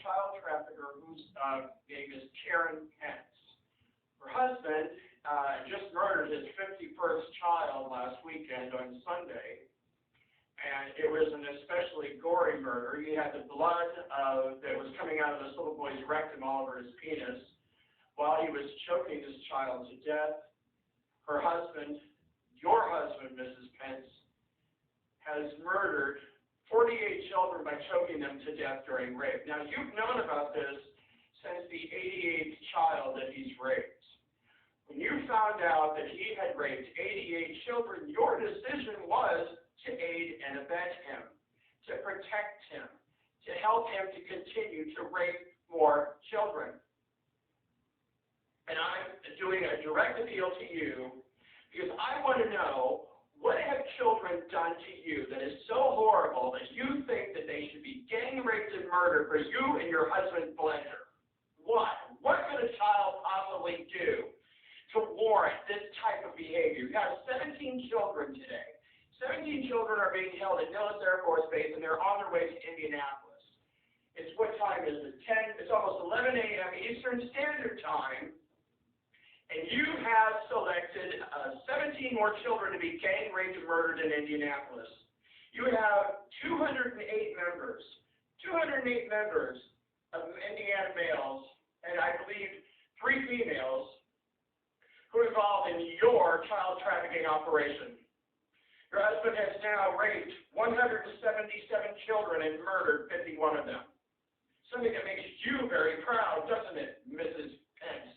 child trafficker whose name is Karen Pence. Her husband just murdered his 51st child last weekend on Sunday, and it was an especially gory murder. He had the blood that was coming out of this little boy's rectum all over his penis while he was choking this child to death. Her husband, your husband, Mrs. Pence, has murdered 48 children by choking them to death during rape. Now, you've known about this since the 88th child that he's raped. When you found out that he had raped 88 children, your decision was to aid and abet him, to protect him, to help him to continue to rape more children. And I'm doing a direct appeal to you because I want to know, what have children done to you that is so horrible that you think that they should be gang raped and murdered for you and your husband Blender? What? What could a child possibly do to warrant this type of behavior? You have 17 children today. 17 children are being held at Nellis Air Force Base, and they're on their way to Indianapolis. It's what time is it? It's almost 11 a.m. Eastern Standard Time, and you have selected 17 more children to be gang raped and murdered in Indianapolis. You have 208 members of Indiana males, and I believe 3 females, who are involved in your child trafficking operation. Your husband has now raped 177 children and murdered 51 of them. Something that makes you very proud, doesn't it, Mrs. Pence?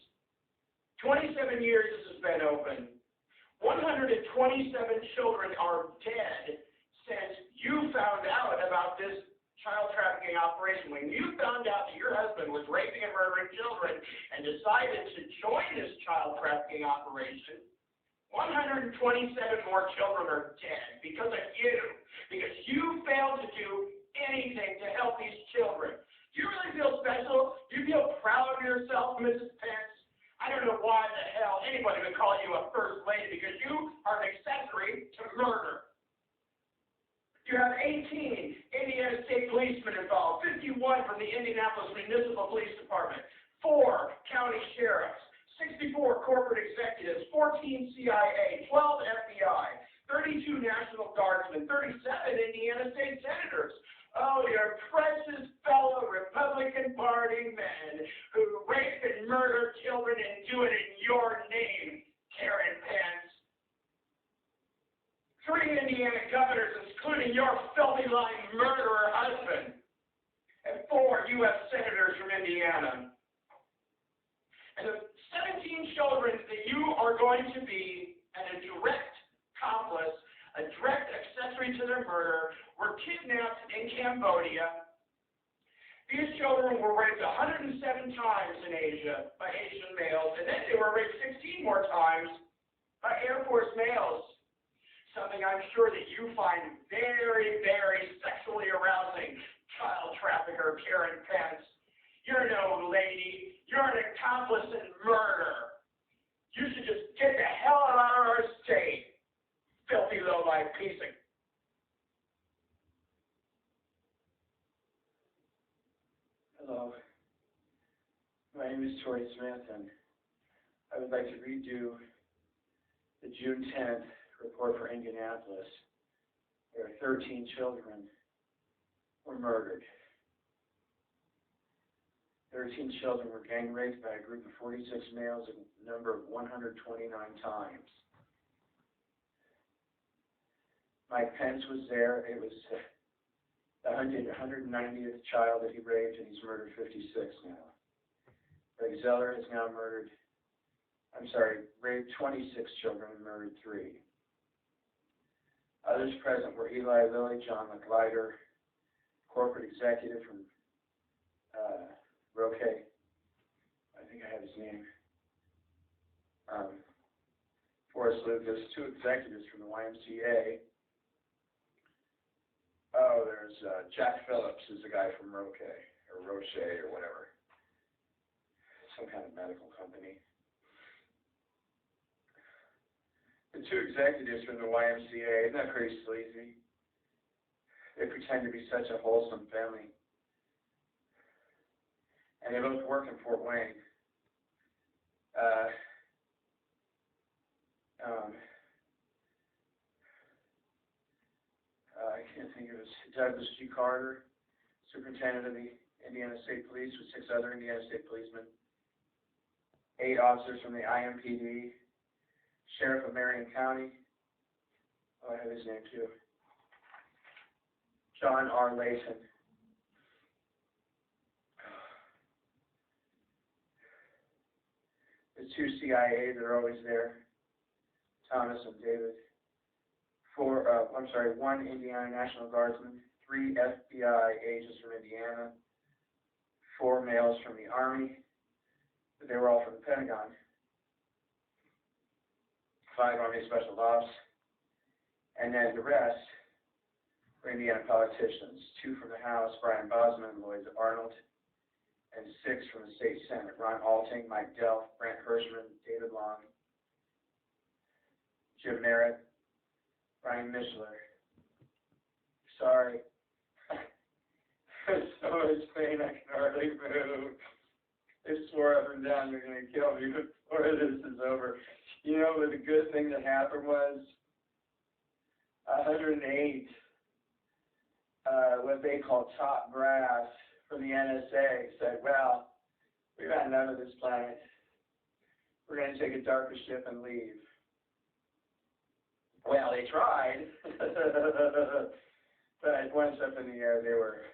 27 years this has been open. 127 children are dead since you found out about this child trafficking operation. When you found out that your husband was raping and murdering children and decided to join this child trafficking operation, 127 more children are dead because of you, because you failed to do anything to help these children. Do you really feel special? Do you feel proud of yourself, Mrs. Pence? I don't know why the hell anybody would call you a first lady, because you are an accessory to murder. You have 18 Indiana State policemen involved, 51 from the Indianapolis Municipal Police Department, 4 county sheriffs, 64 corporate executives, 14 CIA, 12 FBI, 32 National Guardsmen, 37 Indiana State senators. Oh, your precious fellow Republican Party men who rape and murder children and do it in your name, Karen Pence. 3 Indiana governors, including your filthy-lying murderer husband, and 4 U.S. senators from Indiana. And the 17 children that you are going to be a direct accomplice, a direct accessory to their murder, were kidnapped in Cambodia. These children were raped 107 times in Asia by Asian males, and then they were raped 16 more times by Air Force males. Something I'm sure that you find very, very sexually arousing, child trafficker Karen Pence. You're no lady. You're an accomplice in murder. You should just get the hell out of our state, filthy low-life piece of... Hello. My name is Tori Smith, and I would like to read you the June 10th report for Indianapolis. There are 13 children were murdered. 13 children were gang raped by a group of 46 males, a number of 129 times. Mike Pence was there. It was the 190th child that he raped, and he's murdered 56 now. Greg Zeller has now raped 26 children and murdered 3. Others present were Eli Lilly, John McLeiter, corporate executive from Roque. I think I have his name. Forrest Lucas, 2 executives from the YMCA. Oh, there's Jack Phillips is the guy from Roque, or Roche, or whatever. Some kind of medical company. The 2 executives from the YMCA, isn't that pretty sleazy? They pretend to be such a wholesome family. and they both work in Fort Wayne. I can't think of his, Douglas G. Carter, Superintendent of the Indiana State Police, with 6 other Indiana State policemen, 8 officers from the IMPD, Sheriff of Marion County, oh, I have his name too, John R. Layton, the 2 CIA that are always there, Thomas and David, 1 Indiana National Guardsman, 3 FBI agents from Indiana, 4 males from the Army, but they were all from the Pentagon, 5 Army Special Ops, and then the rest were Indiana politicians, 2 from the House, Brian Bosman, Lloyd Arnold, and 6 from the State Senate, Ron Alting, Mike Delph, Brent Hirschman, David Long, Jim Merritt, Brian Mishler. Sorry. There's so much pain I can hardly move. They swore up and down they're going to kill me before this is over. You know what the good thing that happened was? 108, what they call top brass from the NSA said, well, we've had enough of this planet. We're going to take a darker ship and leave. Well, they tried, but once up in the air, they were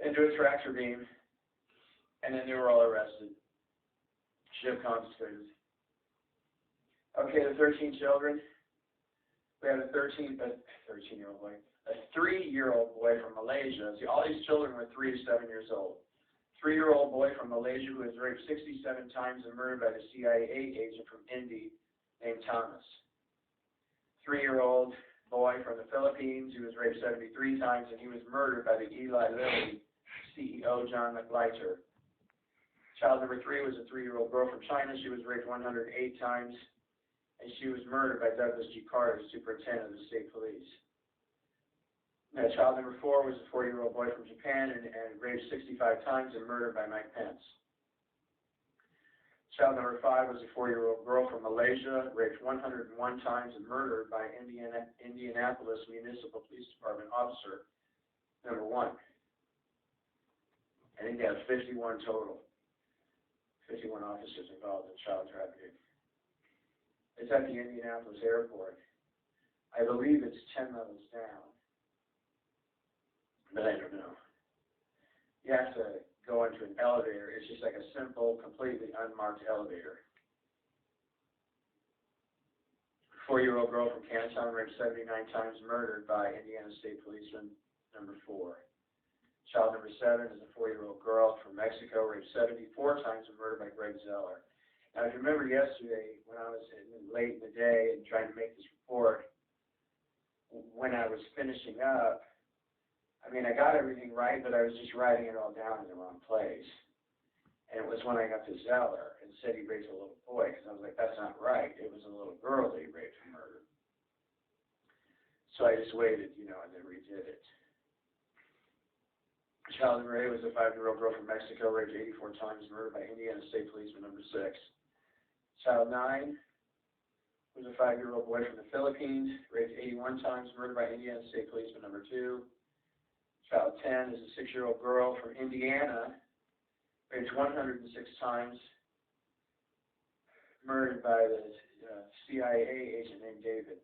into a tractor beam, and then they were all arrested. Ship confiscated. Okay, the 13 children. We had a 13-year-old boy, a 3-year-old boy from Malaysia. See, all these children were 3 to 7 years old. 3-year-old boy from Malaysia who was raped 67 times and murdered by the CIA agent from Indy named Thomas. 3-year-old boy from the Philippines who was raped 73 times and he was murdered by the Eli Lilly CEO John McLeiter. Child number 3 was a 3-year-old girl from China. She was raped 108 times and she was murdered by Douglas G. Carter, Superintendent of the State Police. Now, child number 4 was a 4-year-old boy from Japan and raped 65 times and murdered by Mike Pence. Child number 5 was a 4-year-old girl from Malaysia, raped 101 times and murdered by Indianapolis Municipal Police Department officer number 1. I think they have 51 total, 51 officers involved in child trafficking. It's at the Indianapolis airport. I believe it's 10 levels down, but I don't know. You have to go into an elevator. It's just like a simple, completely unmarked elevator. 4-year-old girl from Canton raped 79 times, murdered by Indiana State Policeman number 4. Child number 7 is a 4-year-old girl from Mexico, raped 74 times and murdered by Greg Zeller. Now, if you remember yesterday when I was late in the day and trying to make this report, when I was finishing up, I mean, I got everything right, but I was just writing it all down in the wrong place. And it was when I got to Zeller and said he raped a little boy, because I was like, that's not right. It was a little girl that he raped and murdered. So I just waited, and then redid it. Child number 8 was a 5-year-old girl from Mexico, raped 84 times, murdered by Indiana State Policeman number 6. Child 9 was a 5-year-old boy from the Philippines, raped 81 times, murdered by Indiana State Policeman number 2. Child 10 is a 6-year-old girl from Indiana, raped 106 times, murdered by the CIA agent named David.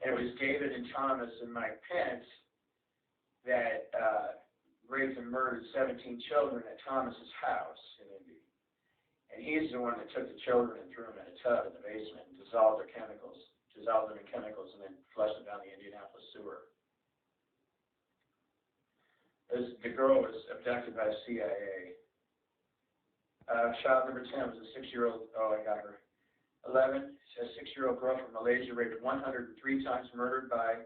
And it was David and Thomas and Mike Pence that raped and murdered 17 children at Thomas's house in Indy. And he's the one that took the children and threw them in a tub in the basement and dissolved them in chemicals, and then flushed them down the Indianapolis sewer. The girl was abducted by the CIA. Child number 10 was a 6-year-old, I got her. 11, a 6-year-old girl from Malaysia, raped 103 times, murdered by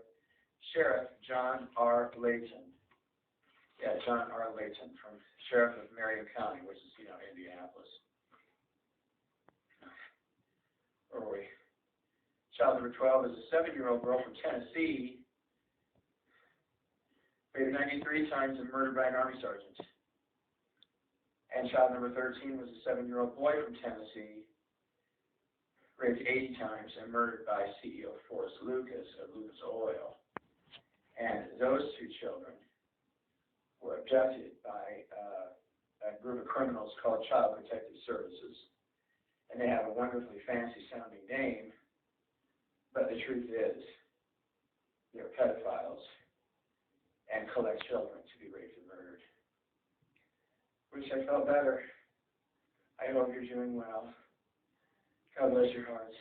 Sheriff John R. Layton. Yeah, John R. Layton, from Sheriff of Marion County, which is, Indianapolis. Where were we? Child number 12 is a 7-year-old girl from Tennessee, raped 93 times and murdered by an Army sergeant. And child number 13 was a 7-year-old boy from Tennessee, raped 80 times and murdered by CEO Forrest Lucas of Lucas Oil. And those two children were abducted by a group of criminals called Child Protective Services. And they have a wonderfully fancy sounding name, but the truth is, they're pedophiles and collect children to be raped and murdered. Wish I felt better. I hope you're doing well. God bless your hearts.